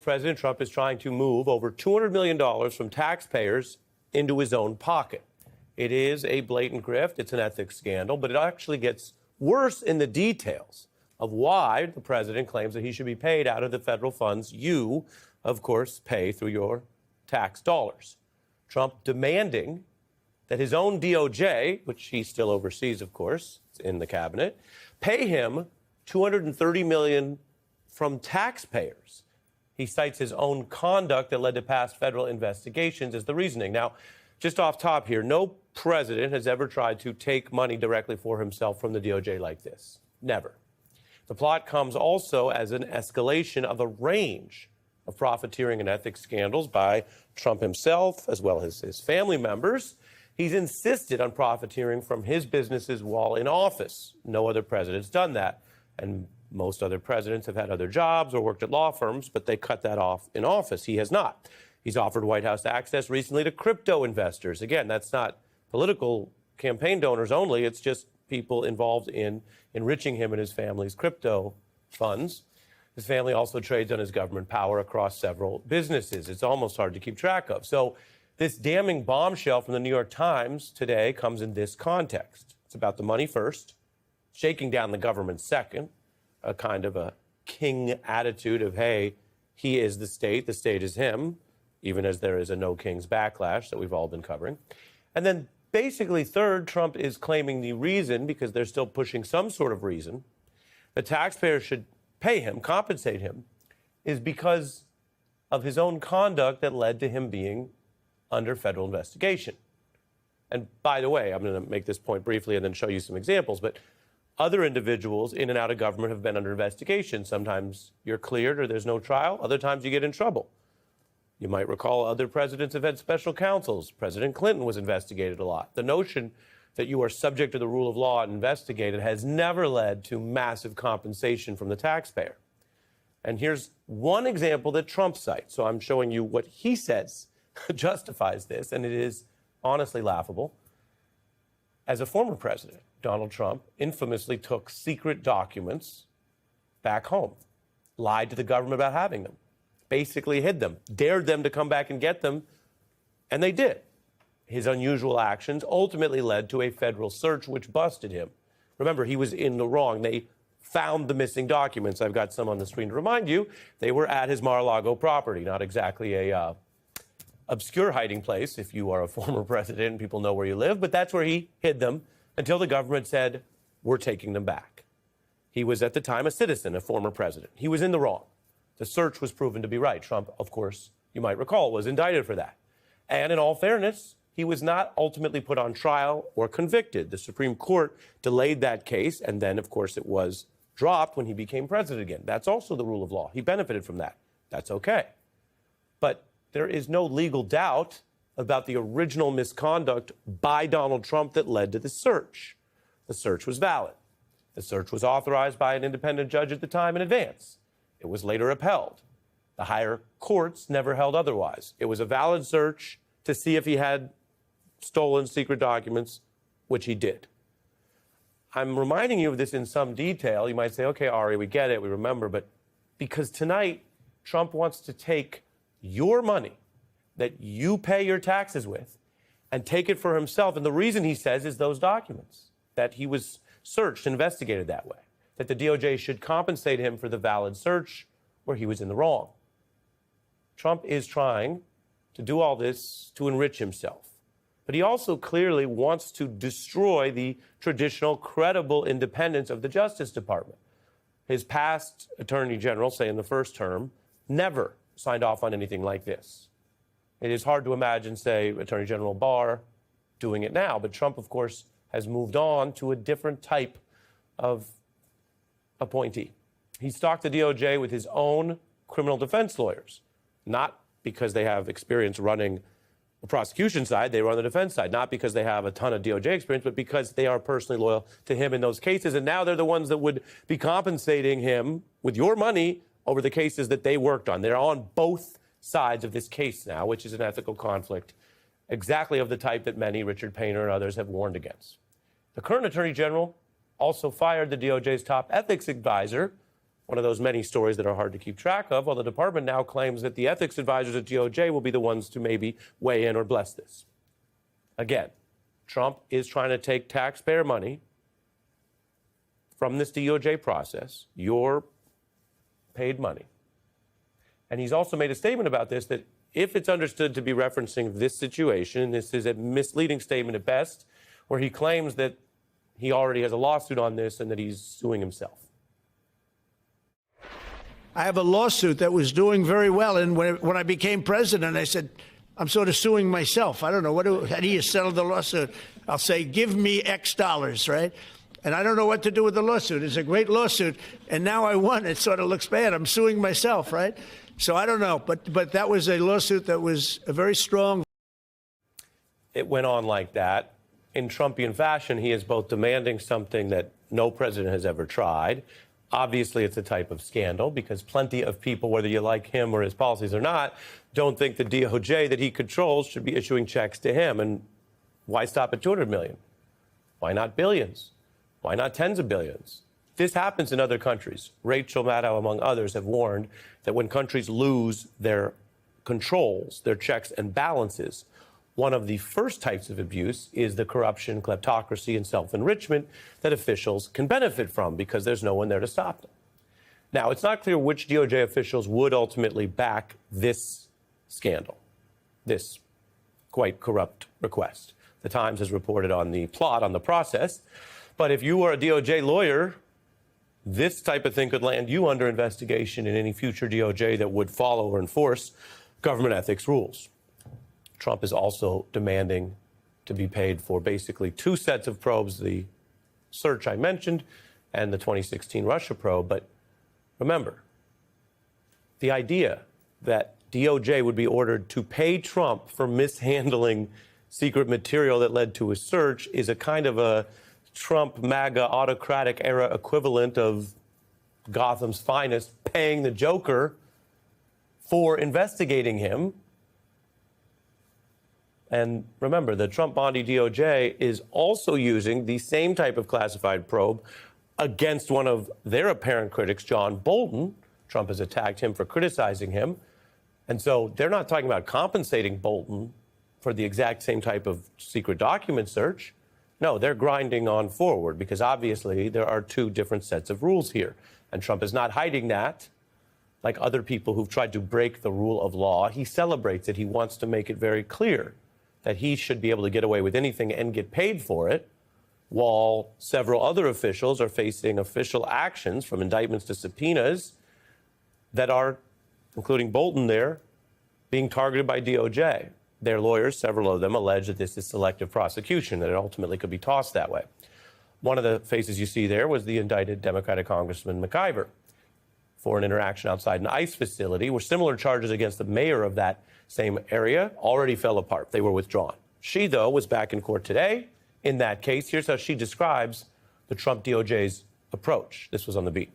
President Trump is trying to move over $200 million from taxpayers into his own pocket. It is a blatant grift. It's an ethics scandal, but it actually gets worse in the details of why the president claims that he should be paid out of the federal funds you, of course, pay through your tax dollars. Trump demanding that his own DOJ, which he still oversees, of course, it's in the cabinet, pay him $230 million from taxpayers. He cites his own conduct that led to past federal investigations as the reasoning. Now, just off top here, no president has ever tried to take money directly for himself from the DOJ like this. Never. The plot comes also as an escalation of a range of profiteering and ethics scandals by Trump himself, as well as his family members. He's insisted on profiteering from his businesses while in office. No other president's done that. And most other presidents have had other jobs or worked at law firms, but they cut that off in office. He has not. He's offered White House access recently to crypto investors. Again, that's not political campaign donors only. It's just people involved in enriching him and his family's crypto funds. His family also trades on his government power across several businesses. It's almost hard to keep track of. So this damning bombshell from the New York Times today comes in this context. It's about the money first, shaking down the government second, a kind of a king attitude of, hey, he is the state is him, even as there is a no kings backlash that we've all been covering. And then basically third, Trump is claiming the reason, because they're still pushing some sort of reason, the taxpayers should pay him, compensate him, is because of his own conduct that led to him being under federal investigation. And by the way, I'm going to make this point briefly and then show you some examples, but other individuals in and out of government have been under investigation. Sometimes you're cleared or there's no trial. Other times you get in trouble. You might recall other presidents have had special counsels. President Clinton was investigated a lot. The notion that you are subject to the rule of law and investigated has never led to massive compensation from the taxpayer. And here's one example that Trump cites. So I'm showing you what he says justifies this, and it is honestly laughable. As a former president, Donald Trump infamously took secret documents back home, lied to the government about having them, basically hid them, dared them to come back and get them, and they did. His unusual actions ultimately led to a federal search which busted him. Remember, he was in the wrong. They found the missing documents. I've got some on the screen to remind you. They were at his Mar-a-Lago property, not exactly a obscure hiding place if you are a former president and people know where you live, but that's where he hid them until the government said, we're taking them back. He was at the time a citizen, a former president. He was in the wrong. The search was proven to be right. Trump, of course, you might recall, was indicted for that. And in all fairness, he was not ultimately put on trial or convicted. The Supreme Court delayed that case, and then, of course, it was dropped when he became president again. That's also the rule of law. He benefited from that. That's okay. But there is no legal doubt about the original misconduct by Donald Trump that led to the search. The search was valid. The search was authorized by an independent judge at the time in advance. It was later upheld. The higher courts never held otherwise. It was a valid search to see if he had stolen secret documents, which he did. I'm reminding you of this in some detail. You might say, okay, Ari, we get it, we remember, but because tonight Trump wants to take your money that you pay your taxes with and take it for himself. And the reason he says is those documents, that he was searched, investigated that way, that the DOJ should compensate him for the valid search where he was in the wrong. Trump is trying to do all this to enrich himself. But he also clearly wants to destroy the traditional, credible independence of the Justice Department. His past attorney general, say in the first term, never signed off on anything like this. It is hard to imagine, say, Attorney General Barr doing it now. But Trump, of course, has moved on to a different type of appointee. He stalked the DOJ with his own criminal defense lawyers, not because they have experience running the prosecution side, they run the defense side, not because they have a ton of DOJ experience, but because they are personally loyal to him in those cases. And now they're the ones that would be compensating him with your money over the cases that they worked on. They're on both sides of this case now, which is an ethical conflict exactly of the type that many, Richard Painter and others, have warned against. The current Attorney General also fired the DOJ's top ethics advisor One of those many stories that are hard to keep track of. Well, the department now claims that the ethics advisors at DOJ will be the ones to maybe weigh in or bless this. Again, Trump is trying to take taxpayer money from this DOJ process, your paid money. And he's also made a statement about this that if it's understood to be referencing this situation, and this is a misleading statement at best, where he claims that he already has a lawsuit on this and that he's suing himself. I have a lawsuit that was doing very well, and when I became president, I said, I'm sort of suing myself. I don't know, how do you settle the lawsuit? I'll say, give me X dollars, right? And I don't know what to do with the lawsuit. It's a great lawsuit, and now I won. It sort of looks bad. I'm suing myself, right? So I don't know, but that was a lawsuit that was a very strong. It went on like that. In Trumpian fashion, he is both demanding something that no president has ever tried. Obviously, it's a type of scandal because plenty of people, whether you like him or his policies or not, don't think the DOJ that he controls should be issuing checks to him. And why stop at 200 million? Why not billions? Why not tens of billions? This happens in other countries. Rachel Maddow, among others, have warned that when countries lose their controls, their checks and balances, one of the first types of abuse is the corruption, kleptocracy, and self-enrichment that officials can benefit from because there's no one there to stop them. Now, it's not clear which DOJ officials would ultimately back this scandal, this quite corrupt request. The Times has reported on the plot, on the process. But if you were a DOJ lawyer, this type of thing could land you under investigation in any future DOJ that would follow or enforce government ethics rules. Trump is also demanding to be paid for basically two sets of probes, the search I mentioned and the 2016 Russia probe. But remember, the idea that DOJ would be ordered to pay Trump for mishandling secret material that led to a search is a kind of a Trump MAGA autocratic era equivalent of Gotham's finest paying the Joker for investigating him. And remember, the Trump Bondi DOJ is also using the same type of classified probe against one of their apparent critics, John Bolton. Trump has attacked him for criticizing him. And so they're not talking about compensating Bolton for the exact same type of secret document search. No, they're grinding on forward because obviously there are two different sets of rules here. And Trump is not hiding that. Like other people who've tried to break the rule of law, he celebrates it. He wants to make it very clear that he should be able to get away with anything and get paid for it, while several other officials are facing official actions from indictments to subpoenas that are, including Bolton there, being targeted by DOJ. Their lawyers, several of them, allege that this is selective prosecution, that it ultimately could be tossed that way. One of the faces you see there was the indicted Democratic Congressman McIver for an interaction outside an ICE facility where similar charges against the mayor of that same area already fell apart. They were withdrawn. She, though, was back in court today in that case. Here's how she describes the Trump DOJ's approach. This was on The Beat.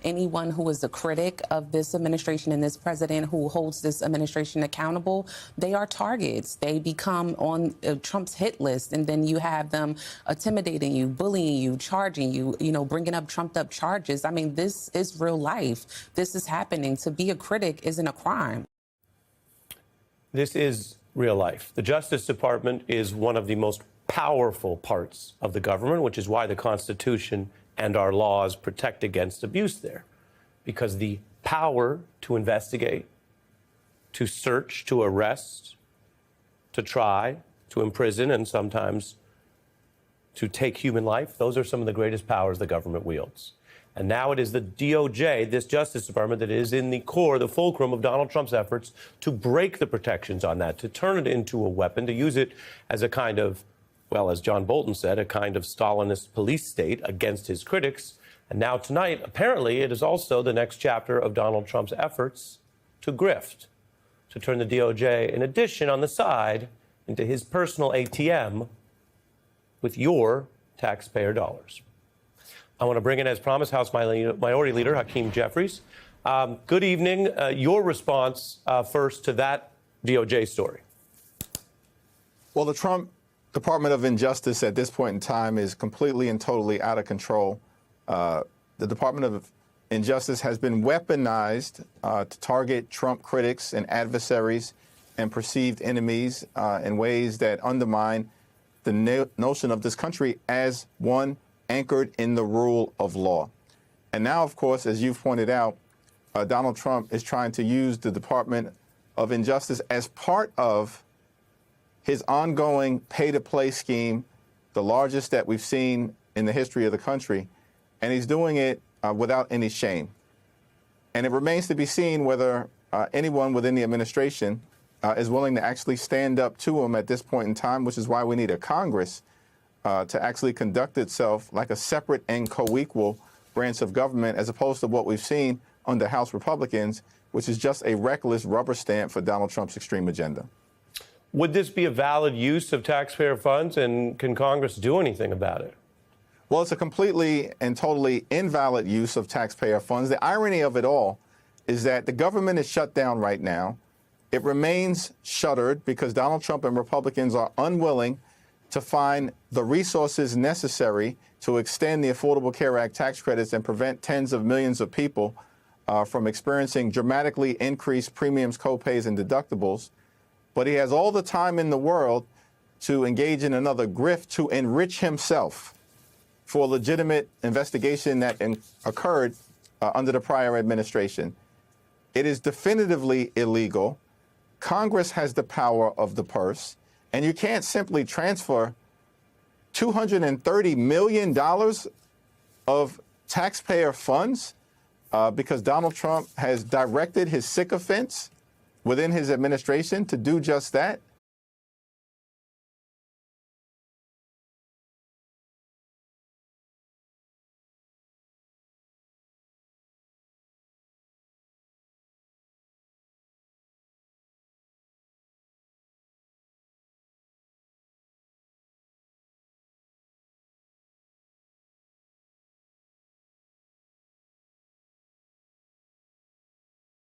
Anyone who is a critic of this administration and this president who holds this administration accountable, they are targets. They become on Trump's hit list, and then you have them intimidating you, bullying you, charging you, bringing up trumped up charges. I mean, this is real life. This is happening. To be a critic isn't a crime. This is real life. The Justice Department is one of the most powerful parts of the government, which is why the Constitution and our laws protect against abuse there, because the power to investigate, to search, to arrest, to try, to imprison, and sometimes to take human life, those are some of the greatest powers the government wields. And now it is the DOJ, this Justice Department, that is in the core, the fulcrum of Donald Trump's efforts to break the protections on that, to turn it into a weapon, to use it as a kind of, well, as John Bolton said, a kind of Stalinist police state against his critics. And now tonight, apparently, it is also the next chapter of Donald Trump's efforts to grift, to turn the DOJ, in addition, on the side, into his personal ATM with your taxpayer dollars. I want to bring in, as promised, House Minority Leader Hakeem Jeffries. Good evening. Your response first to that DOJ story. Well, the Trump Department of Injustice at this point in time is completely and totally out of control. the Department of Injustice has been weaponized to target Trump critics and adversaries and perceived enemies in ways that undermine the notion of this country as one anchored in the rule of law. And now, of course, as you've pointed out, Donald Trump is trying to use the Department of Injustice as part of his ongoing pay-to-play scheme, the largest that we've seen in the history of the country, and he's doing it without any shame. And it remains to be seen whether anyone within the administration is willing to actually stand up to him at this point in time, which is why we need a Congress to actually conduct itself like a separate and co-equal branch of government, as opposed to what we've seen under House Republicans, which is just a reckless rubber stamp for Donald Trump's extreme agenda. Would this be a valid use of taxpayer funds, and can Congress do anything about it? Well, it's a completely and totally invalid use of taxpayer funds. The irony of it all is that the government is shut down right now. It remains shuttered because Donald Trump and Republicans are unwilling to find the resources necessary to extend the Affordable Care Act tax credits and prevent tens of millions of people from experiencing dramatically increased premiums, copays, and deductibles. But he has all the time in the world to engage in another grift to enrich himself for a legitimate investigation that occurred under the prior administration. It is definitively illegal. Congress has the power of the purse, and you can't simply transfer $230 million of taxpayer funds because Donald Trump has directed his sycophants within his administration to do just that.